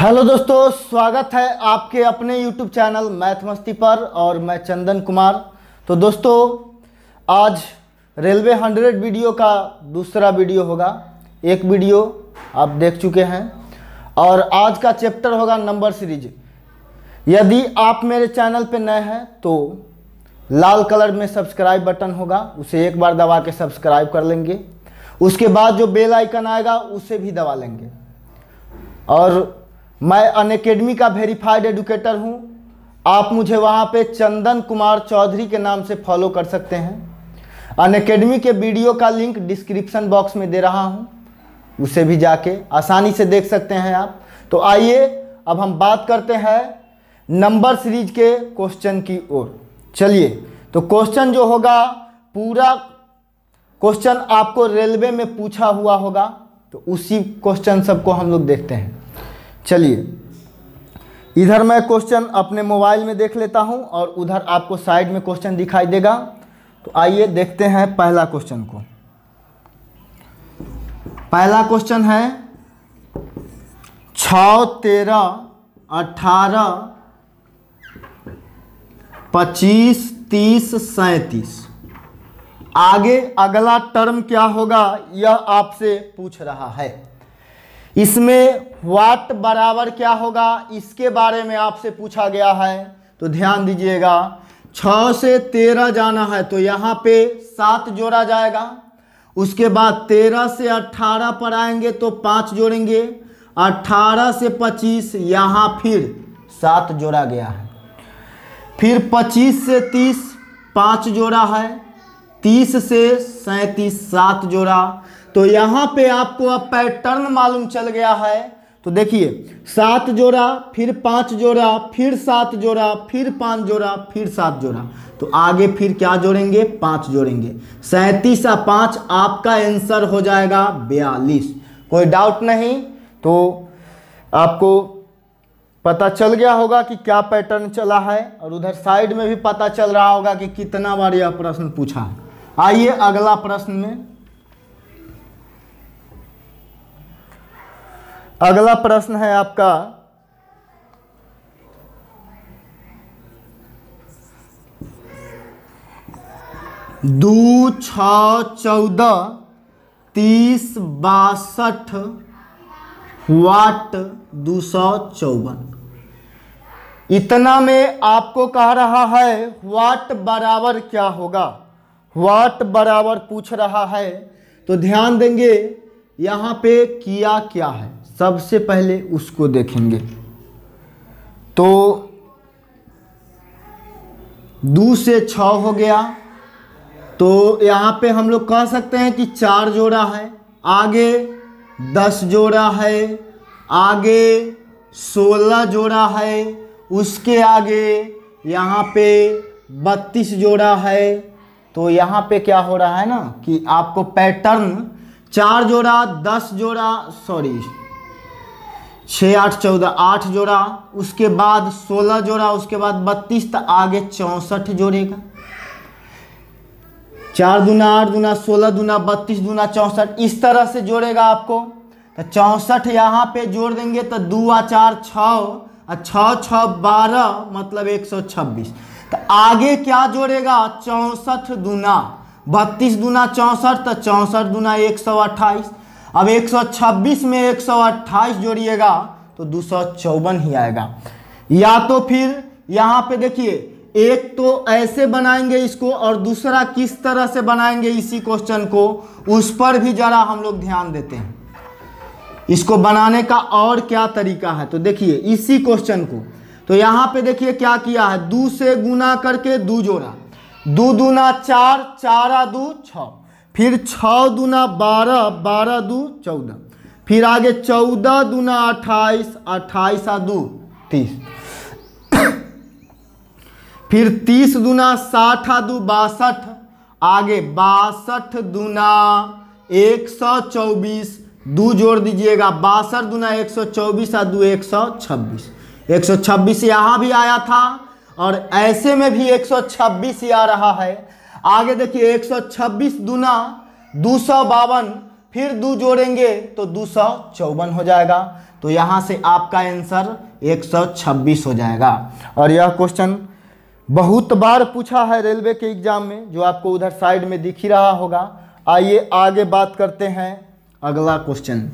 Hello दोस्तों, स्वागत है आपके अपने YouTube चैनल मैथ मस्ती पर और मैं चंदन कुमार। तो दोस्तों, आज रेलवे 100 वीडियो का दूसरा वीडियो होगा। एक वीडियो आप देख चुके हैं और आज का चैप्टर होगा नंबर सीरीज। यदि आप मेरे चैनल पे नए हैं तो लाल कलर में सब्सक्राइब बटन होगा, उसे एक बार दबा के सब्सक्राइब कर लेंगे। उसके बाद जो बेल आइकन आएगा उसे भी दबा लेंगे। और मैं अनअकैडमी का वेरीफाइड एडुकेटर हूं। आप मुझे वहां पे चंदन कुमार चौधरी के नाम से फॉलो कर सकते हैं। अनअकैडमी के वीडियो का लिंक डिस्क्रिप्शन बॉक्स में दे रहा हूं, उसे भी जाके आसानी से देख सकते हैं आप। तो आइए अब हम बात करते हैं नंबर सीरीज के क्वेश्चन की ओर। चलिए, तो क्वेश्चन जो होगा, पूरा क्वेश्चन आपको रेलवे में पूछा हुआ होगा, तो उसी क्वेश्चन सबको हम लोग देखते हैं। चलिए, इधर मैं क्वेश्चन अपने मोबाइल में देख लेता हूं और उधर आपको साइड में क्वेश्चन दिखाई देगा। तो आइए देखते हैं पहला क्वेश्चन को। पहला क्वेश्चन है 6, 13, 18, 25, 30, 37। आगे अगला टर्म क्या होगा यह आपसे पूछ रहा है। इसमें वाट बराबर क्या होगा इसके बारे में आपसे पूछा गया है। तो ध्यान दीजिएगा, 6 से 13 जाना है तो यहाँ पे 7 जोड़ा जाएगा। उसके बाद 13 से 18 पर आएंगे तो 5 जोड़ेंगे। 18 से 25 यहाँ फिर 7 जोड़ा गया है। फिर 25 से 30 5 जोड़ा है। 30 से 37 7 जोड़ा। तो यहाँ पे आपको अब पैटर्न मालूम चल गया है। तो देखिए, 7 जोड़ा, फिर 5 जोड़ा, फिर 7 जोड़ा, फिर 5 जोड़ा, फिर 7 जोड़ा। तो आगे फिर क्या जोड़ेंगे? 5 जोड़ेंगे। 37 और 5 आपका आंसर हो जाएगा 42। कोई डाउट नहीं। तो आपको पता चल गया होगा कि क्या पैटर्न चला है और उधर साइड में भी पता चल रहा होगा कि कितना बार यह प्रश्न पूछा है। आइए अगला प्रश्न में। अगला प्रश्न है आपका 2, 6, 14, 30, 62 वाट 254। इतना में आपको कह रहा है वाट बराबर क्या होगा। वाट बराबर पूछ रहा है। तो ध्यान देंगे यहाँ पे किया क्या है, सबसे पहले उसको देखेंगे। तो 2 से 6 हो गया, तो यहाँ पे हम लोग कह सकते हैं कि 4 जोड़ा है। आगे 10 जोड़ा है। आगे 16 जोड़ा है। उसके आगे यहाँ पे 32 जोड़ा है। तो यहाँ पे क्या हो रहा है ना कि आपको पैटर्न 4 जोड़ा, 10 जोड़ा, 6, 8, 14, 8 जोड़ा, उसके बाद 16 जोड़ा, उसके बाद 32, तो आगे 64 जोड़ेगा। 4 दूना 8 दूना 16 दूना 32 दूना 64, इस तरह से जोड़ेगा आपको। तो 64 यहाँ पे जोड़ देंगे तो 2 और 4 6 और 6 6 12 मतलब 126। तो आगे क्या जोड़ेगा? 64 दूना 32 दूना 64, तो 64 दूना 128। अब 126 में 128 जोड़िएगा तो 254 ही आएगा। या तो फिर यहाँ पे देखिए, एक तो ऐसे बनाएंगे इसको और दूसरा किस तरह से बनाएंगे इसी क्वेश्चन को, उस पर भी जरा हम लोग ध्यान देते हैं। इसको बनाने का और क्या तरीका है, तो देखिए इसी क्वेश्चन को। तो यहाँ पे देखिए क्या किया है, 2 से गुना करके 2 जोड़ा। 2 दूना 4, 4 आ 2 6, फिर 6 दूना 12, 12 2 14, फिर आगे 14 दूना 28, 28 आ 2 30, फिर 30 दूना 60 आ 2 62, आगे 62 दूना 124, 2 जोड़ दीजिएगा। 62 दूना 124 आ 2 126। 126 यहाँ भी आया था और ऐसे में भी 126 ही आ रहा है। आगे देखिए 126 दूना 252, फिर 2 जोड़ेंगे तो 254 हो जाएगा। तो यहाँ से आपका आंसर 126 हो जाएगा। और यह क्वेश्चन बहुत बार पूछा है रेलवे के एग्जाम में, जो आपको उधर साइड में दिख ही रहा होगा। आइए आगे बात करते हैं अगला क्वेश्चन।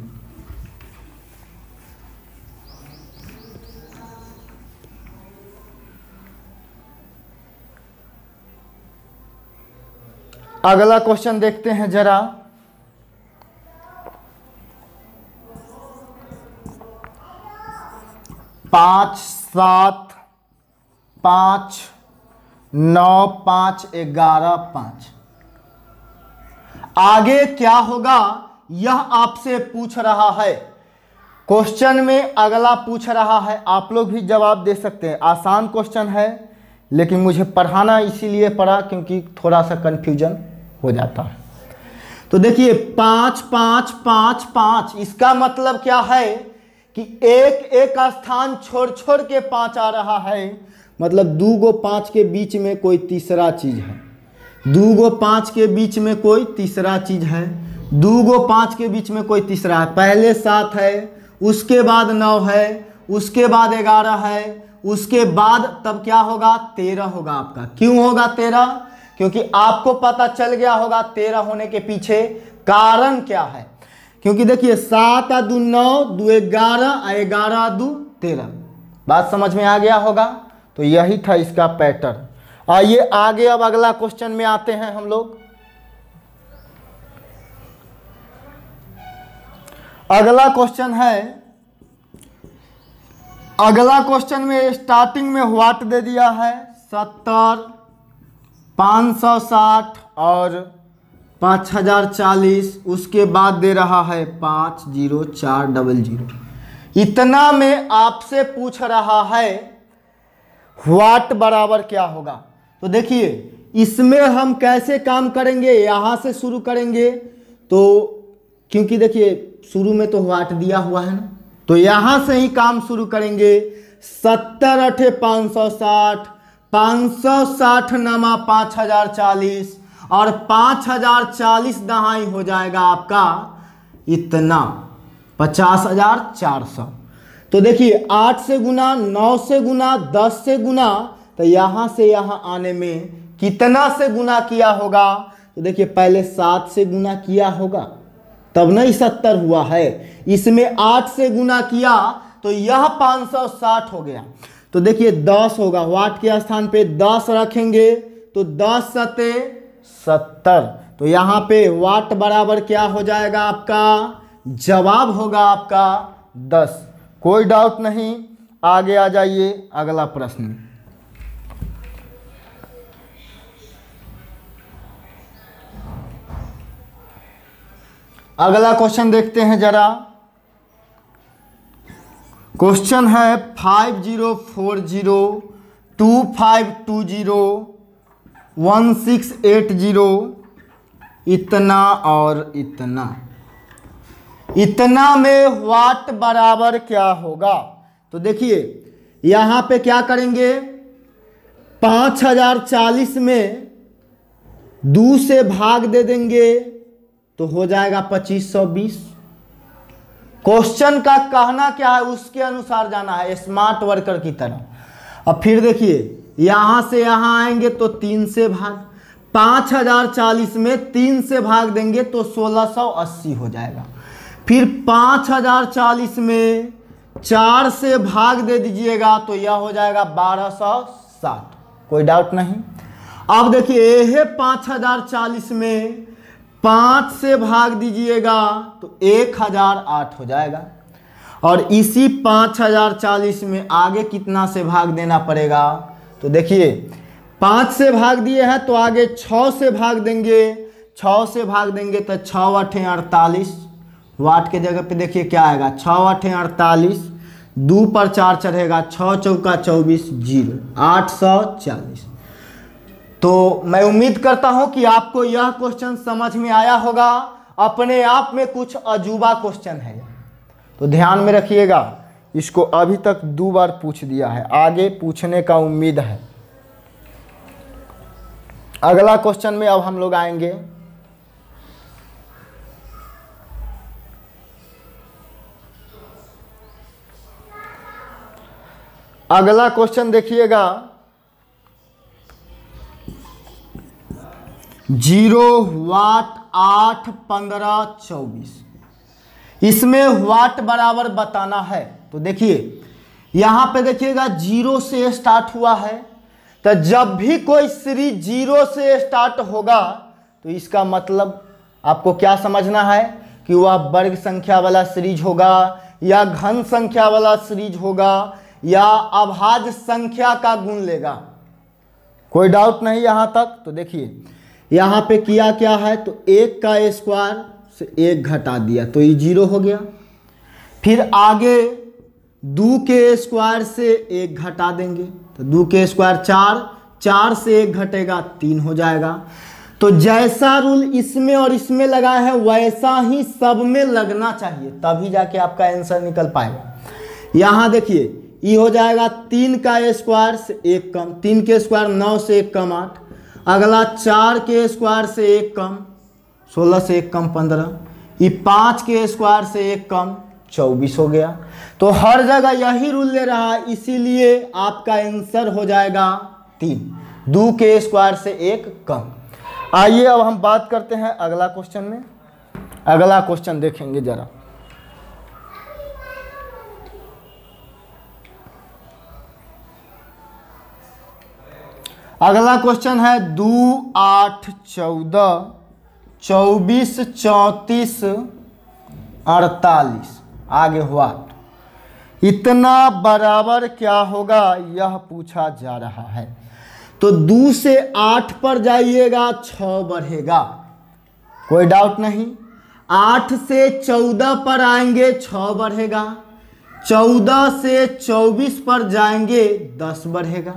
अगला क्वेश्चन देखते हैं जरा। पाँच 7 5 9 5 11 5 आगे क्या होगा यह आपसे पूछ रहा है। क्वेश्चन में अगला पूछ रहा है, आप लोग भी जवाब दे सकते हैं। आसान क्वेश्चन है, लेकिन मुझे पढ़ाना इसीलिए पड़ा क्योंकि थोड़ा सा कंफ्यूजन हो जाता है। तो देखिए 5 5 5 5, इसका मतलब क्या है कि एक एक स्थान छोड़ छोड़ के 5 आ रहा है। मतलब 2 गो 5 के बीच में कोई तीसरा चीज है, 2 गो 5 के बीच में कोई तीसरा चीज है, 2 गो 5 के बीच में कोई तीसरा है। पहले 7 है, उसके बाद 9 है, उसके बाद 11 है, उसके बाद तब क्या होगा 13 होगा आपका। क्यों होगा 13? क्योंकि आपको पता चल गया होगा 13 होने के पीछे कारण क्या है। क्योंकि देखिए 7 आ 2 9, 2 11, 11 2 13। बात समझ में आ गया होगा। तो यही था इसका पैटर्न। आइए आगे अब अगला क्वेश्चन में आते हैं हम लोग। अगला क्वेश्चन है, अगला क्वेश्चन में स्टार्टिंग में व्हाट दे दिया है 70, 560 और 5040। उसके बाद दे रहा है 50400। इतना में आपसे पूछ रहा है व्हाट बराबर क्या होगा। तो देखिए इसमें हम कैसे काम करेंगे, यहां से शुरू करेंगे। तो क्योंकि देखिए शुरू में तो व्हाट दिया हुआ है ना, तो यहां से ही काम शुरू करेंगे। 70 8 560, 560 नमा 5040 और 5040 दहाई हो जाएगा आपका इतना 50,400। तो देखिए 8 से गुना, 9 से गुना, 10 से गुना, तो यहां से यहां आने में कितना से गुना किया होगा। तो देखिए पहले 7 से गुना किया होगा तब नहीं 70 हुआ है। इसमें 8 से गुना किया तो यह 560 हो गया। तो देखिए 10 होगा, वाट के स्थान पे 10 रखेंगे तो 10 सते 70। तो यहाँ पे वाट बराबर क्या हो जाएगा आपका, जवाब होगा आपका 10। कोई डाउट नहीं। आगे आ जाइए अगला प्रश्न। अगला क्वेश्चन देखते हैं जरा। क्वेश्चन है 5040 2520 1680 इतना और इतना। इतना में वाट बराबर क्या होगा। तो देखिए यहां पे क्या करेंगे, 5040 में 2 से भाग दे देंगे तो हो जाएगा 2520। क्वेश्चन का कहना क्या है उसके अनुसार जाना है, स्मार्ट वर्कर की तरह। अब फिर देखिए यहां से यहां आएंगे तो 3 से भाग, 5040 में 3 से भाग देंगे तो 1680 हो जाएगा। फिर 5040 में 4 से भाग दे दीजिएगा तो यह हो जाएगा 1260। कोई डाउट नहीं। अब देखिए यह 5040 में 5 से भाग दीजिएगा तो 1008 हो जाएगा। और इसी 5040 में आगे कितना से भाग देना पड़ेगा। तो देखिए 5 से भाग दिए हैं तो आगे 6 से भाग देंगे, 6 से भाग देंगे तो 6 8 48। वाट के जगह पे देखिए क्या आएगा, 6 8 48, 2 पर 4 चढ़ेगा, 6 चौका 24, 0 840। तो मैं उम्मीद करता हूं कि आपको यह क्वेश्चन समझ में आया होगा। अपने आप में कुछ अजूबा क्वेश्चन है, तो ध्यान में रखिएगा। इसको अभी तक 2 बार पूछ दिया है, आगे पूछने का उम्मीद है। अगला क्वेश्चन में अब हम लोग आएंगे। अगला क्वेश्चन देखिएगा, 0 वाट 8 15 24। इसमें वाट बराबर बताना है। तो देखिए यहां पे देखिएगा 0 से स्टार्ट हुआ है, तो जब भी कोई सीरीज 0 से स्टार्ट होगा तो इसका मतलब आपको क्या समझना है कि वह वर्ग संख्या वाला सीरीज होगा या घन संख्या वाला सीरीज होगा या अभाज्य संख्या का गुण लेगा। कोई डाउट नहीं यहां तक। तो देखिए यहां पे किया क्या है, तो 1 का स्क्वायर से 1 घटा दिया तो ये 0 हो गया। फिर आगे 2 के स्क्वायर से 1 घटा देंगे तो 2 के स्क्वायर 4, 4 से 1 घटेगा 3 हो जाएगा। तो जैसा रूल इसमें और इसमें लगा है वैसा ही सब में लगना चाहिए, तभी जाके आपका आंसर निकल पाएगा। यहां देखिए ये हो जाएगा 3 का स्क्वायर से 1 कम, 3 के स्क्वायर 9 से 1 कम 8, अगला 4 के स्क्वायर से 1 कम 16 से 1 कम 15, ये 5 के स्क्वायर से 1 कम 24 हो गया। तो हर जगह यही रूल ले रहा है, इसीलिए आपका आंसर हो जाएगा 3, 2 के स्क्वायर से 1 कम। आइए अब हम बात करते हैं अगला क्वेश्चन में। अगला क्वेश्चन देखेंगे जरा, अगला क्वेश्चन है 2 8 14 24 34 48। आगे हुआ इतना बराबर क्या होगा यह पूछा जा रहा है। तो 2 से 8 पर जाइएगा 6 बढ़ेगा, कोई डाउट नहीं। 8 से 14 पर आएंगे 6 बढ़ेगा, 14 से 24 पर जाएंगे 10 बढ़ेगा,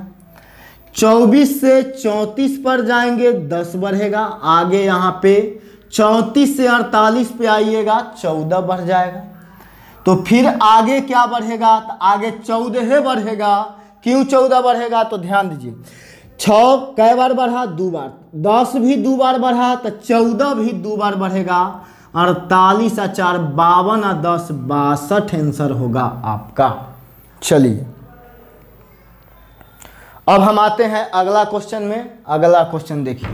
24 से 34 पर जाएंगे 10 बढ़ेगा। आगे यहाँ पे 34 से 48 पे आइएगा 14 बढ़ जाएगा। तो फिर आगे क्या बढ़ेगा, तो आगे 14 बढ़ेगा। क्यों 14 बढ़ेगा, तो ध्यान दीजिए 6 कई बार बढ़ा, 2 बार, 10 भी 2 बार बढ़ा तो 14 भी 2 बार बढ़ेगा। 48 और 4 52 और 10 62 आंसर होगा आपका। चलिए अब हम आते हैं अगला क्वेश्चन में। अगला क्वेश्चन देखिए,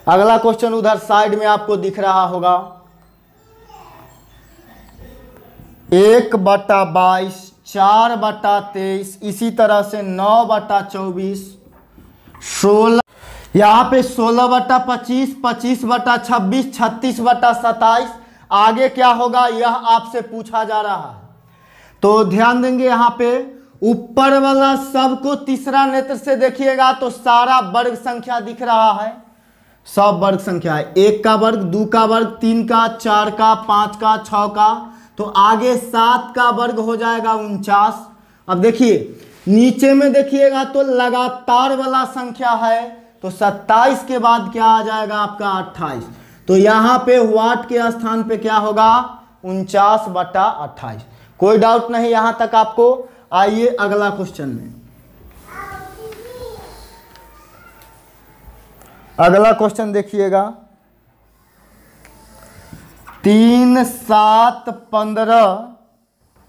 अगला क्वेश्चन उधर साइड में आपको दिख रहा होगा, 1/22 4/23, इसी तरह से 9/24 16, यहाँ पे 16/25 25/26 36/27। आगे क्या होगा यह आपसे पूछा जा रहा है। तो ध्यान देंगे यहाँ पे ऊपर वाला सबको तीसरा नेत्र से देखिएगा तो सारा वर्ग संख्या दिख रहा है, सब वर्ग संख्या है। 1 का वर्ग, 2 का वर्ग, 3 का, 4 का, 5 का, 6 का, तो आगे 7 का वर्ग हो जाएगा 49। अब देखिए नीचे में देखिएगा तो लगातार वाला संख्या है, तो 27 के बाद क्या आ जाएगा आपका 28। तो यहाँ पे वाट के स्थान पे क्या होगा 49/28। कोई डाउट नहीं यहाँ तक आपको। आइए अगला क्वेश्चन में। अगला क्वेश्चन देखिएगा, 3 7 15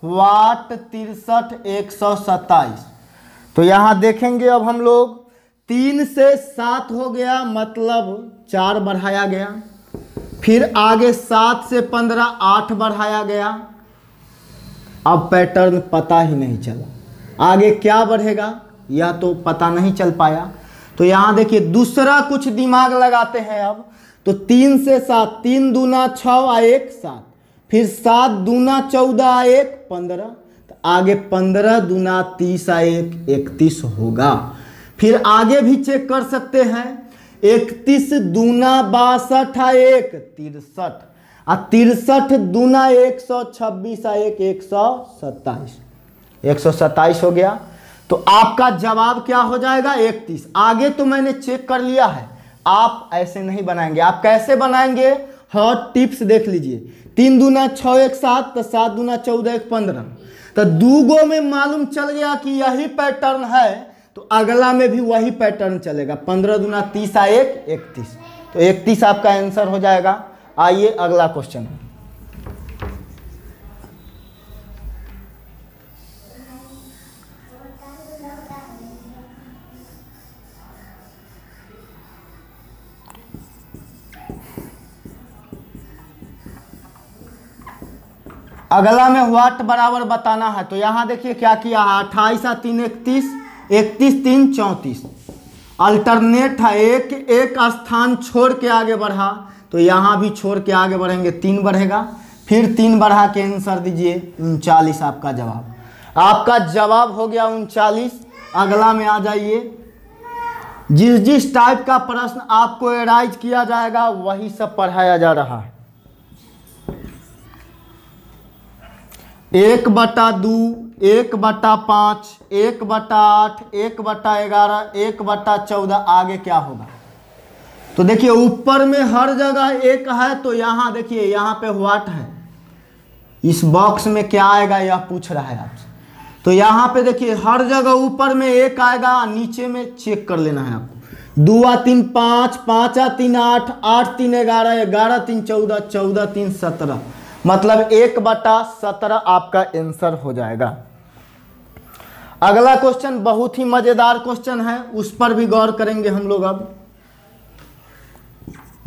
वाट 63 127। तो यहाँ देखेंगे अब हम लोग 3 से 7 हो गया मतलब 4 बढ़ाया गया, फिर आगे 7 से 15 8 बढ़ाया गया। अब पैटर्न पता ही नहीं चला, आगे क्या बढ़ेगा यह तो पता नहीं चल पाया। तो यहाँ देखिए दूसरा कुछ दिमाग लगाते हैं अब। तो 3 से 7, 3 दूना 6 और 1 7, फिर 7 दूना 14 और 1 15, तो आगे 15 दूना 30 और 1 31 होगा। फिर आगे भी चेक कर सकते हैं, 31 दूना 62 और 1 63, और 63 दूना 126 और 1 127, 127 हो गया। तो आपका जवाब क्या हो जाएगा 31। आगे तो मैंने चेक कर लिया है, आप ऐसे नहीं बनाएंगे। आप कैसे बनाएंगे, हॉट टिप्स देख लीजिए। 3 दूना 6 1 7, तो 7 दूना 14 1 15, तो 2 गो में मालूम चल गया कि यही पैटर्न है, तो अगला में भी वही पैटर्न चलेगा। 15 दूना 30 और 1 31, तो 31 आपका आंसर हो जाएगा। आइए अगला क्वेश्चन। अगला में व्हाट बराबर बताना है। तो यहाँ देखिए क्या किया है, 28 और 3 31, 31 3 34। अल्टरनेट है, एक स्थान छोड़ के आगे बढ़ा, तो यहाँ भी छोड़ के आगे बढ़ेंगे, 3 बढ़ेगा, फिर 3 बढ़ा के आंसर दीजिए 39 आपका जवाब। आपका जवाब हो गया 39। अगला में आ जाइए। जिस जिस टाइप का प्रश्न आपको एराइज किया जाएगा वही सब पढ़ाया जा रहा है। 1/2, 1/5, 1/8, 1/11, 1/14, आगे क्या होगा। तो देखिए ऊपर में हर जगह 1 है, तो यहाँ देखिए यहाँ पे व्हाट है, इस बॉक्स में क्या आएगा यह पूछ रहा है आपसे। तो यहाँ पे देखिए हर जगह ऊपर में 1 आएगा, नीचे में चेक कर लेना है आपको। 2 और 3 5, 5 और 3 8, 8 3 11, 11 3 14, 14 3 17, मतलब 1/17 आपका आंसर हो जाएगा। अगला क्वेश्चन बहुत ही मजेदार क्वेश्चन है, उस पर भी गौर करेंगे हम लोग। अब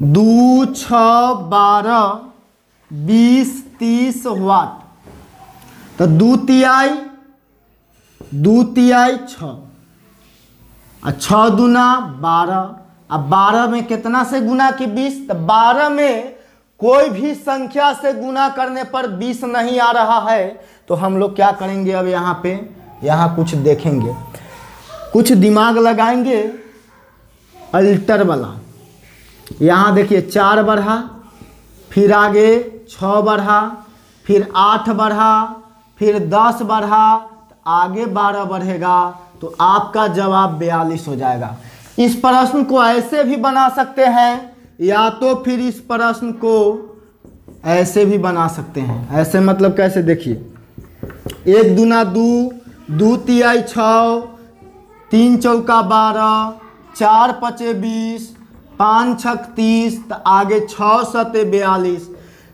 2 6 12 20 30 व्हाट। तो 2 तिहाई 6 और 6 दूना 12। अब 12 में कितना से गुना कि 20। तो 12 में कोई भी संख्या से गुना करने पर 20 नहीं आ रहा है, तो हम लोग क्या करेंगे, अब यहाँ कुछ देखेंगे, कुछ दिमाग लगाएंगे अल्टर वाला। यहाँ देखिए 4 बढ़ा, फिर आगे 6 बढ़ा, फिर 8 बढ़ा, फिर 10 बढ़ा, आगे 12 बढ़ेगा, तो आपका जवाब 42 हो जाएगा। इस प्रश्न को ऐसे भी बना सकते हैं, या तो फिर इस प्रश्न को ऐसे भी बना सकते हैं। ऐसे मतलब कैसे, देखिए 1 दूना 2, 2 तिहाई 6, 3 चौका 12, 4 पचे 20, 5 छक 30, तो आगे 6 सते 42।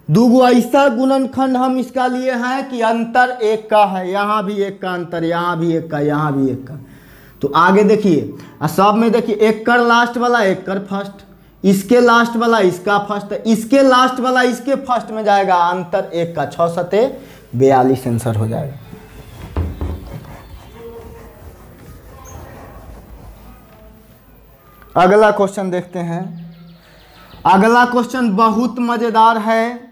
दूगो ऐसा गुणनखंड हम इसका लिए हैं कि अंतर 1 का है, यहाँ भी 1 का अंतर, यहाँ भी 1 का, यहाँ भी 1 का। तो आगे देखिए सब में देखिए 1 कर लास्ट वाला 1 कर फर्स्ट, इसके लास्ट वाला इसका फर्स्ट, इसके लास्ट वाला इसके फर्स्ट में जाएगा, अंतर 1 का, 6 सते 42 आंसर हो जाएगा। अगला क्वेश्चन देखते हैं। अगला क्वेश्चन बहुत मजेदार है।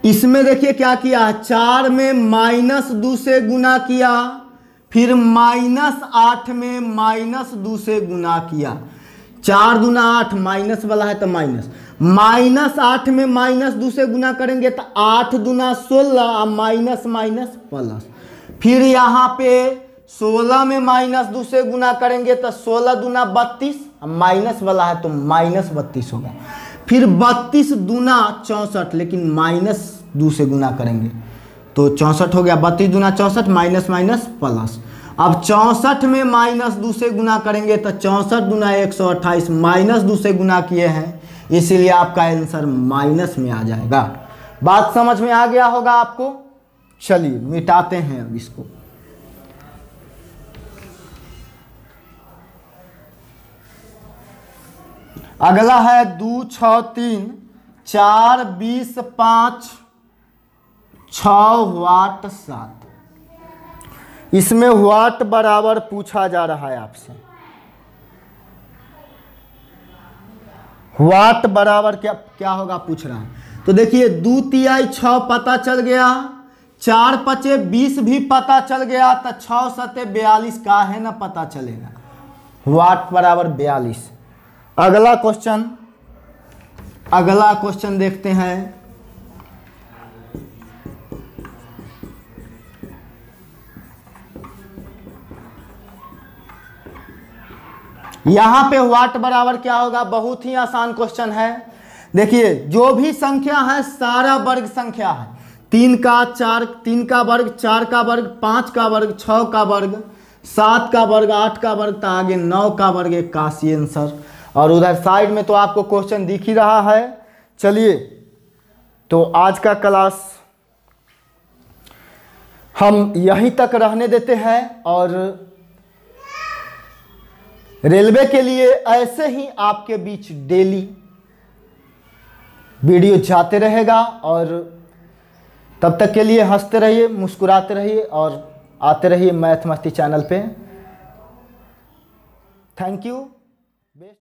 इसमें देखिए क्या किया, 4 में -2 से गुना किया, फिर -8 में -2 से गुना किया। 4 दूना 8, माइनस वाला है तो माइनस, -8 में -2 से गुना करेंगे तो 8 दूना 16, माइनस माइनस प्लस। फिर यहाँ पे 16 में -2 से गुना करेंगे तो 16 दूना 32, माइनस वाला है तो -32 होगा। फिर 32 दूना 64, लेकिन -2 से गुना करेंगे तो 64 हो गया। 32 दूना 64, माइनस माइनस प्लस। अब 64 में -2 से गुना करेंगे तो 64 दूना 128, -2 से गुना किए हैं, इसीलिए आपका आंसर माइनस में आ जाएगा। बात समझ में आ गया होगा आपको। चलिए मिटाते हैं अब इसको। अगला है 2 6 3 4 20 5 6 वाट 7। इसमें वाट बराबर पूछा जा रहा है आपसे। वाट बराबर क्या होगा पूछ रहा है। तो देखिए 2 तिहाई 6 पता चल गया, 4 पचे 20 भी पता चल गया, तो 6 सते 42 का है ना पता चलेगा। वाट बराबर 42। अगला क्वेश्चन देखते हैं। यहां पे वाट बराबर क्या होगा, बहुत ही आसान क्वेश्चन है। देखिए जो भी संख्या है सारा वर्ग संख्या है। 3 का 4, 3 का वर्ग, 4 का वर्ग, 5 का वर्ग, 6 का वर्ग, 7 का वर्ग, 8 का वर्ग, तो आगे 9 का वर्ग, 81 आंसर। और उधर साइड में तो आपको क्वेश्चन दिख ही रहा है। चलिए तो आज का क्लास हम यहीं तक रहने देते हैं, और रेलवे के लिए ऐसे ही आपके बीच डेली वीडियो जाते रहेगा। और तब तक के लिए हंसते रहिए, मुस्कुराते रहिए और आते रहिए मैथ मस्ती चैनल पे। Thank you.